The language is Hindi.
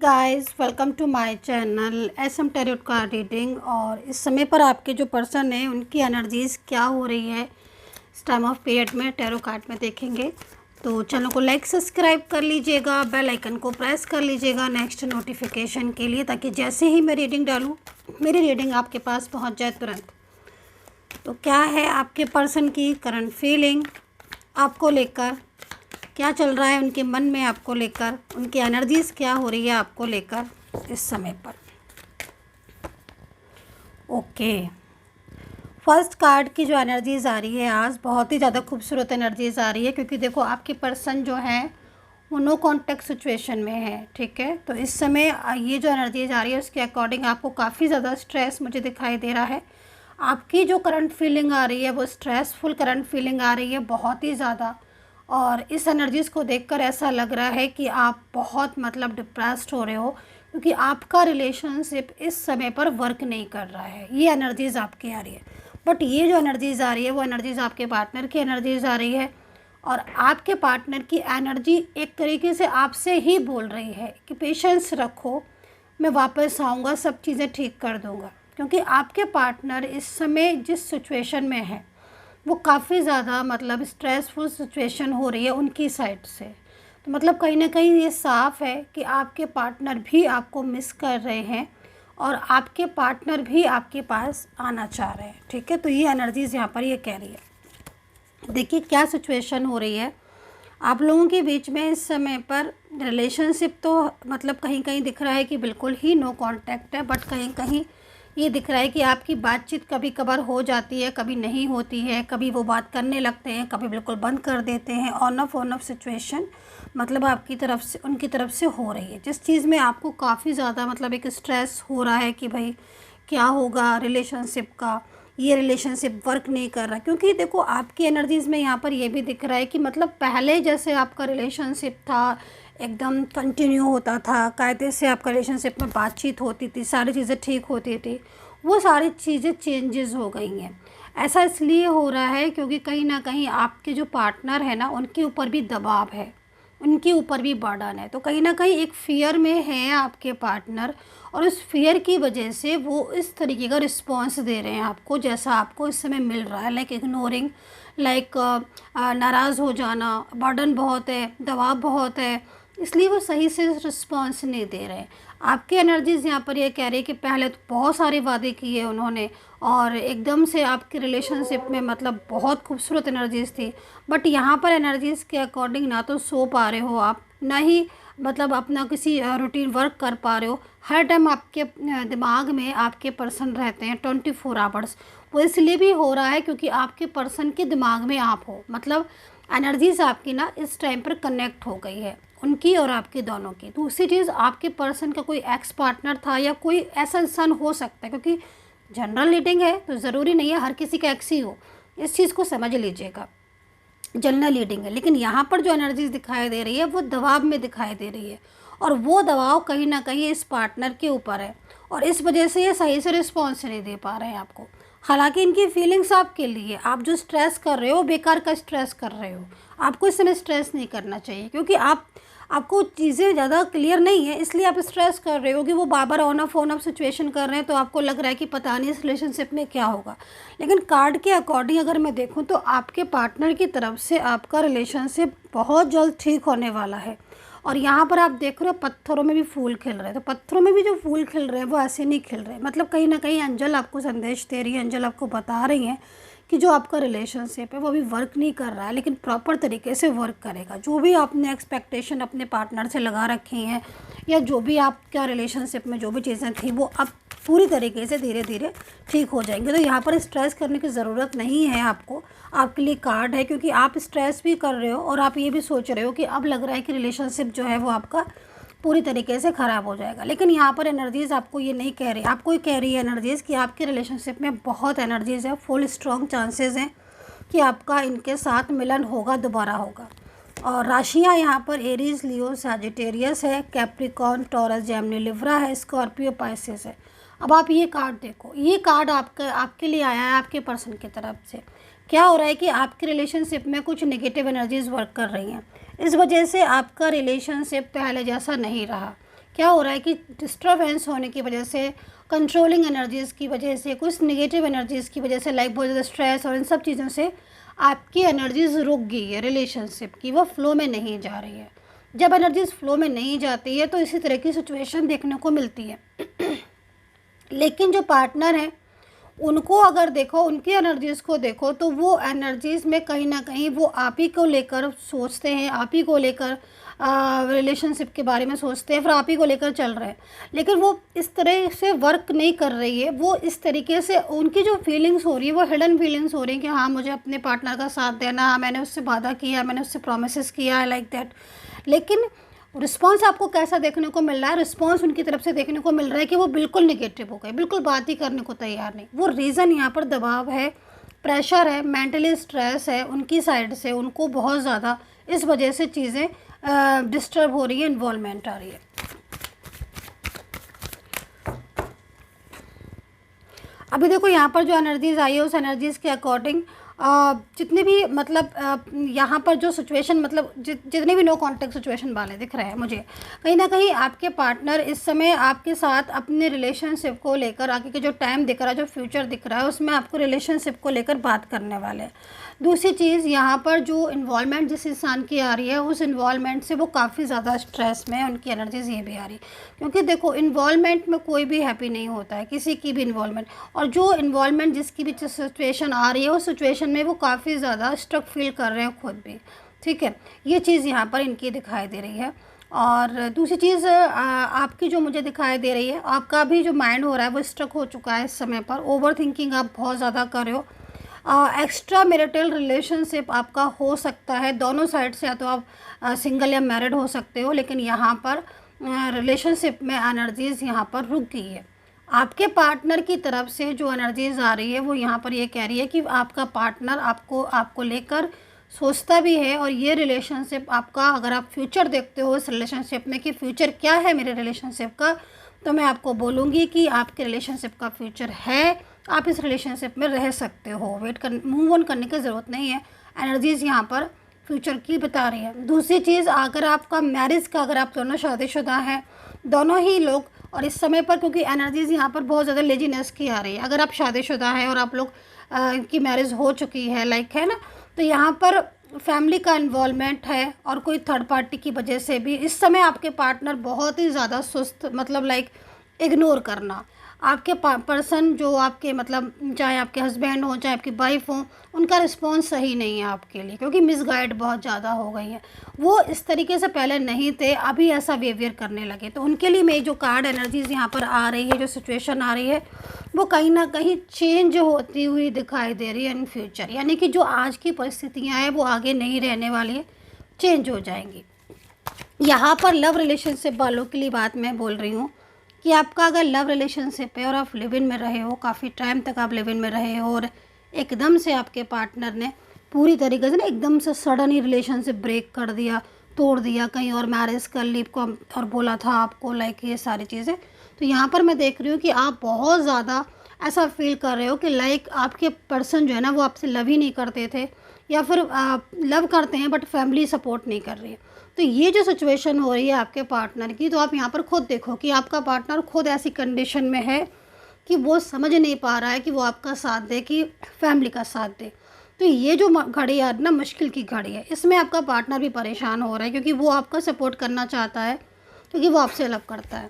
Guys welcome to my channel SM tarot card reading. और इस समय पर आपके जो पर्सन है उनकी एनर्जीज़ क्या हो रही है इस टाइम ऑफ पीरियड में टैरो कार्ड में देखेंगे। तो चैनल को लाइक सब्सक्राइब कर लीजिएगा, बेल आइकन को प्रेस कर लीजिएगा नेक्स्ट नोटिफिकेशन के लिए, ताकि जैसे ही मैं रीडिंग डालूँ मेरी रीडिंग आपके पास पहुँच जाए तुरंत। तो क्या है आपके पर्सन की करंट फीलिंग आपको लेकर, क्या चल रहा है उनके मन में आपको लेकर, उनकी एनर्जीज़ क्या हो रही है आपको लेकर इस समय पर। ओके, फर्स्ट कार्ड की जो एनर्जीज़ आ रही है आज बहुत ही ज़्यादा खूबसूरत एनर्जीज़ आ रही है, क्योंकि देखो आपके पर्सन जो है वो नो कॉन्टैक्ट सिचुएशन में है। ठीक है, तो इस समय ये जो एनर्जीज़ आ रही है उसके अकॉर्डिंग आपको काफ़ी ज़्यादा स्ट्रेस मुझे दिखाई दे रहा है। आपकी जो करंट फीलिंग आ रही है वो स्ट्रेसफुल करंट फीलिंग आ रही है बहुत ही ज़्यादा। और इस एनर्जीज़ को देखकर ऐसा लग रहा है कि आप बहुत डिप्रेस्ड हो रहे हो, क्योंकि आपका रिलेशनशिप इस समय पर वर्क नहीं कर रहा है। ये एनर्जीज़ आपकी आ रही है, बट ये जो एनर्जीज़ आ रही है वो एनर्जीज़ आपके पार्टनर की एनर्जीज़ आ रही है। और आपके पार्टनर की एनर्जी एक तरीके से आपसे ही बोल रही है कि पेशेंस रखो, मैं वापस आऊँगा, सब चीज़ें ठीक कर दूँगा। क्योंकि आपके पार्टनर इस समय जिस सिचुएशन में है वो काफ़ी ज़्यादा स्ट्रेसफुल सिचुएशन हो रही है उनकी साइड से। तो कहीं ना कहीं ये साफ़ है कि आपके पार्टनर भी आपको मिस कर रहे हैं और आपके पार्टनर भी आपके पास आना चाह रहे हैं। ठीक है, तो ये एनर्जीज़ यहाँ पर ये कह रही है। देखिए क्या सिचुएशन हो रही है आप लोगों के बीच में इस समय पर। रिलेशनशिप तो कहीं कहीं दिख रहा है कि बिल्कुल ही नो कांटेक्ट है, बट कहीं कहीं ये दिख रहा है कि आपकी बातचीत कभी कभार हो जाती है, कभी नहीं होती है, कभी वो बात करने लगते हैं, कभी बिल्कुल बंद कर देते हैं। ऑन ऑफ सिचुएशन आपकी तरफ से उनकी तरफ से हो रही है, जिस चीज़ में आपको काफ़ी ज़्यादा एक स्ट्रेस हो रहा है कि भाई क्या होगा रिलेशनशिप का, ये रिलेशनशिप वर्क नहीं कर रहा। क्योंकि देखो आपकी एनर्जीज़ में यहाँ पर ये भी दिख रहा है कि पहले जैसे आपका रिलेशनशिप था एकदम कंटिन्यू होता था, कायदे से आपका रिलेशनशिप में बातचीत होती थी, सारी चीज़ें ठीक होती थी, वो सारी चीज़ें चेंजेस हो गई हैं। ऐसा इसलिए हो रहा है क्योंकि कहीं ना कहीं आपके जो पार्टनर है ना उनके ऊपर भी दबाव है, उनके ऊपर भी बर्डन है। तो कहीं ना कहीं एक फ़ियर में है आपके पार्टनर, और उस फियर की वजह से वो इस तरीके का रिस्पॉन्स दे रहे हैं आपको जैसा आपको इस समय मिल रहा है, लाइक इग्नोरिंग, लाइक नाराज़ हो जाना, बर्डन बहुत है, दबाव बहुत है, इसलिए वो सही से रिस्पॉन्स नहीं दे रहे हैं। आपकी एनर्जीज़ यहाँ पर ये कह रही है कि पहले तो बहुत सारे वादे किए उन्होंने और एकदम से आपके रिलेशनशिप में बहुत खूबसूरत एनर्जीज़ थी, बट यहाँ पर एनर्जीज़ के अकॉर्डिंग ना तो सो पा रहे हो आप, ना ही अपना किसी रूटीन वर्क कर पा रहे हो। हर टाइम आपके दिमाग में आपके पर्सन रहते हैं 24 आवर्स। वो इसलिए भी हो रहा है क्योंकि आपके पर्सन के दिमाग में आप हो, एनर्जीज़ आपकी ना इस टाइम पर कनेक्ट हो गई है, उनकी और आपकी दोनों की। दूसरी चीज़, आपके पर्सन का कोई एक्स पार्टनर था या कोई ऐसा इंसान हो सकता है, क्योंकि जनरल रीडिंग है तो ज़रूरी नहीं है हर किसी का एक्स ही हो, इस चीज़ को समझ लीजिएगा। जनरल रीडिंग है, लेकिन यहाँ पर जो एनर्जीज दिखाई दे रही है वो दबाव में दिखाई दे रही है, और वो दबाव कहीं ना कहीं इस पार्टनर के ऊपर है, और इस वजह से ये सही से रिस्पॉन्स नहीं दे पा रहे हैं आपको। हालांकि इनकी फीलिंग्स आपके लिए, आप जो स्ट्रेस कर रहे हो बेकार का स्ट्रेस कर रहे हो, आपको इस समय स्ट्रेस नहीं करना चाहिए, क्योंकि आपको चीज़ें ज़्यादा क्लियर नहीं है इसलिए आप स्ट्रेस कर रहे हो कि वो बार बार ऑन ऑफ सिचुएशन कर रहे हैं, तो आपको लग रहा है कि पता नहीं इस रिलेशनशिप में क्या होगा। लेकिन कार्ड के अकॉर्डिंग अगर मैं देखूं तो आपके पार्टनर की तरफ से आपका रिलेशनशिप बहुत जल्द ठीक होने वाला है। और यहाँ पर आप देख रहे हो पत्थरों में भी फूल खिल रहे हैं, तो पत्थरों में भी जो फूल खिल रहे हैं वो ऐसे नहीं खिल रहे, कहीं ना कहीं एंजल आपको संदेश दे रही है, एंजल आपको बता रही हैं कि जो आपका रिलेशनशिप है वो अभी वर्क नहीं कर रहा है, लेकिन प्रॉपर तरीके से वर्क करेगा। जो भी आपने एक्सपेक्टेशन अपने पार्टनर से लगा रखी हैं, या जो भी आपका रिलेशनशिप में जो भी चीज़ें थी वो अब पूरी तरीके से धीरे धीरे ठीक हो जाएंगे। तो यहाँ पर स्ट्रेस करने की ज़रूरत नहीं है आपको, आपके लिए कार्ड है, क्योंकि आप स्ट्रेस भी कर रहे हो और आप ये भी सोच रहे हो कि अब लग रहा है कि रिलेशनशिप जो है वो आपका पूरी तरीके से ख़राब हो जाएगा। लेकिन यहाँ पर एनर्जीज़ आपको ये नहीं कह रही, आपको ये कह रही है एनर्जीज़ कि आपके रिलेशनशिप में बहुत एनर्जीज़ है, फुल स्ट्रॉन्ग चांसेस हैं कि आपका इनके साथ मिलन होगा, दोबारा होगा। और राशियाँ यहाँ पर एरीज, लियो, सैजिटेरियस है, कैप्रिकॉर्न, टॉरस, जेमिनी, लिब्रा है, स्कॉर्पियो, पाइसेस है। अब आप ये कार्ड देखो, ये कार्ड आपके लिए आया है आपके पर्सन की तरफ से। क्या हो रहा है कि आपके रिलेशनशिप में कुछ नेगेटिव एनर्जीज़ वर्क कर रही हैं, इस वजह से आपका रिलेशनशिप पहले जैसा नहीं रहा। क्या हो रहा है कि डिस्टर्बेंस होने की वजह से, कंट्रोलिंग एनर्जीज़ की वजह से, कुछ नेगेटिव एनर्जीज़ की वजह से, लाइक बहुत ज़्यादा स्ट्रेस और इन सब चीज़ों से आपकी एनर्जीज़ रुक गई है रिलेशनशिप की, वो फ्लो में नहीं जा रही है। जब एनर्जीज़ फ्लो में नहीं जाती है तो इसी तरह की सिचुएशन देखने को मिलती है। लेकिन जो पार्टनर हैं उनको अगर देखो, उनकी एनर्जीज़ को देखो, तो वो एनर्जीज़ में कहीं ना कहीं वो आप ही को लेकर सोचते हैं, आप ही को लेकर रिलेशनशिप के बारे में सोचते हैं, फिर आप ही को लेकर चल रहे हैं। लेकिन वो इस तरह से वर्क नहीं कर रही है। वो इस तरीके से उनकी जो फीलिंग्स हो रही है वो हिडन फीलिंग्स हो रही हैं कि हाँ मुझे अपने पार्टनर का साथ देना, हाँ मैंने उससे वादा किया, मैंने उससे प्रोमिस किया है, लाइक दैट। लेकिन रिस्पॉन्स आपको कैसा देखने को मिल रहा है? रिस्पॉन्स उनकी तरफ से देखने को मिल रहा है कि वो बिल्कुल निगेटिव हो गए, बिल्कुल बात ही करने को तैयार नहीं। वो रीज़न यहाँ पर दबाव है, प्रेशर है, मेंटली स्ट्रेस है उनकी साइड से, उनको बहुत ज़्यादा इस वजह से चीज़ें डिस्टर्ब हो रही है, इन्वॉल्वमेंट आ रही है। अभी देखो यहाँ पर जो एनर्जीज़ आई है उस एनर्जीज़ के अकॉर्डिंग जितने भी मतलब यहाँ पर जो सिचुएशन मतलब जितने भी नो कॉन्टेक्ट सिचुएशन वाले दिख रहे हैं मुझे, कहीं ना कहीं आपके पार्टनर इस समय आपके साथ अपने रिलेशनशिप को लेकर, आगे के जो टाइम दिख रहा है, जो फ्यूचर दिख रहा है, उसमें आपको रिलेशनशिप को लेकर बात करने वाले हैं। दूसरी चीज़, यहाँ पर जो इन्वॉल्वमेंट जिस इंसान की आ रही है उस इन्वॉल्वमेंट से वो काफ़ी ज़्यादा स्ट्रेस में है, उनकी एनर्जीज ये भी आ रही है। क्योंकि देखो इन्वॉल्वमेंट में कोई भी हैप्पी नहीं होता है, किसी की भी इन्वॉल्वमेंट, और जो इन्वॉल्वमेंट जिसकी भी सिचुएशन आ रही है उस सिचुएशन में वो काफ़ी ज़्यादा स्ट्रक फील कर रहे हैं खुद भी। ठीक है, ये चीज़ यहाँ पर इनकी दिखाई दे रही है। और दूसरी चीज़ आपकी जो मुझे दिखाई दे रही है, आपका भी जो माइंड हो रहा है वो स्ट्रक हो चुका है इस समय पर। ओवर थिंकिंग आप बहुत ज़्यादा कर रहे हो। एक्स्ट्रा मैरिटल रिलेशनशिप आपका हो सकता है दोनों साइड से, या तो आप सिंगल या मैरिड हो सकते हो, लेकिन यहाँ पर रिलेशनशिप में एनर्जीज़ यहाँ पर रुक गई है। आपके पार्टनर की तरफ से जो एनर्जीज़ आ रही है वो यहाँ पर ये कह रही है कि आपका पार्टनर आपको लेकर सोचता भी है, और ये रिलेशनशिप आपका, अगर आप फ्यूचर देखते हो इस रिलेशनशिप में कि फ्यूचर क्या है मेरे रिलेशनशिप का, तो मैं आपको बोलूँगी कि आपके रिलेशनशिप का फ्यूचर है, आप इस रिलेशनशिप में रह सकते हो, मूव ऑन करने की ज़रूरत नहीं है। एनर्जीज़ यहाँ पर फ्यूचर की बता रही है। दूसरी चीज़, अगर आपका मैरिज का, अगर आप दोनों शादीशुदा हैं, दोनों ही लोग, और इस समय पर क्योंकि एनर्जीज़ यहाँ पर बहुत ज़्यादा लेजीनेस की आ रही है, अगर आप शादीशुदा हैं और आप लोग की मैरिज हो चुकी है, लाइक है ना, तो यहाँ पर फैमिली का इन्वॉल्वमेंट है, और कोई थर्ड पार्टी की वजह से भी इस समय आपके पार्टनर बहुत ही ज़्यादा सुस्त, मतलब लाइक इग्नोर करना। आपके पर्सन जो आपके मतलब चाहे आपके हस्बैंड हो चाहे आपकी वाइफ हो, उनका रिस्पॉन्स सही नहीं है आपके लिए, क्योंकि मिसगाइड बहुत ज़्यादा हो गई है। वो इस तरीके से पहले नहीं थे, अभी ऐसा बिहेवियर करने लगे। तो उनके लिए मेरी जो कार्ड एनर्जीज़ यहाँ पर आ रही है, जो सिचुएशन आ रही है, वो कहीं ना कहीं चेंज होती हुई दिखाई दे रही है इन फ्यूचर। यानी कि जो आज की परिस्थितियाँ हैं वो आगे नहीं रहने वाली है, चेंज हो जाएंगी। यहाँ पर लव रिलेशनशिप वालों के लिए बात मैं बोल रही हूँ कि आपका अगर लव रिलेशनशिप है और आप लिव इन में रहे हो, काफ़ी टाइम तक आप लिव इन में रहे हो, और एकदम से आपके पार्टनर ने पूरी तरीके से ना एकदम से सडन ही रिलेशनशिप ब्रेक कर दिया, तोड़ दिया, कहीं और मैरिज कर ली को और बोला था आपको, लाइक ये सारी चीज़ें, तो यहाँ पर मैं देख रही हूँ कि आप बहुत ज़्यादा ऐसा फील कर रहे हो कि लाइक आपके पर्सन जो है ना वो आपसे लव ही नहीं करते थे, या फिर लव करते हैं बट फैमिली सपोर्ट नहीं कर रही है। तो ये जो सिचुएशन हो रही है आपके पार्टनर की, तो आप यहाँ पर खुद देखो कि आपका पार्टनर खुद ऐसी कंडीशन में है कि वो समझ नहीं पा रहा है कि वो आपका साथ दे कि फैमिली का साथ दे। तो ये जो घड़ी है ना, मुश्किल की घड़ी है, इसमें आपका पार्टनर भी परेशान हो रहा है, क्योंकि वो आपका सपोर्ट करना चाहता है, क्योंकि वो आपसे लव करता है।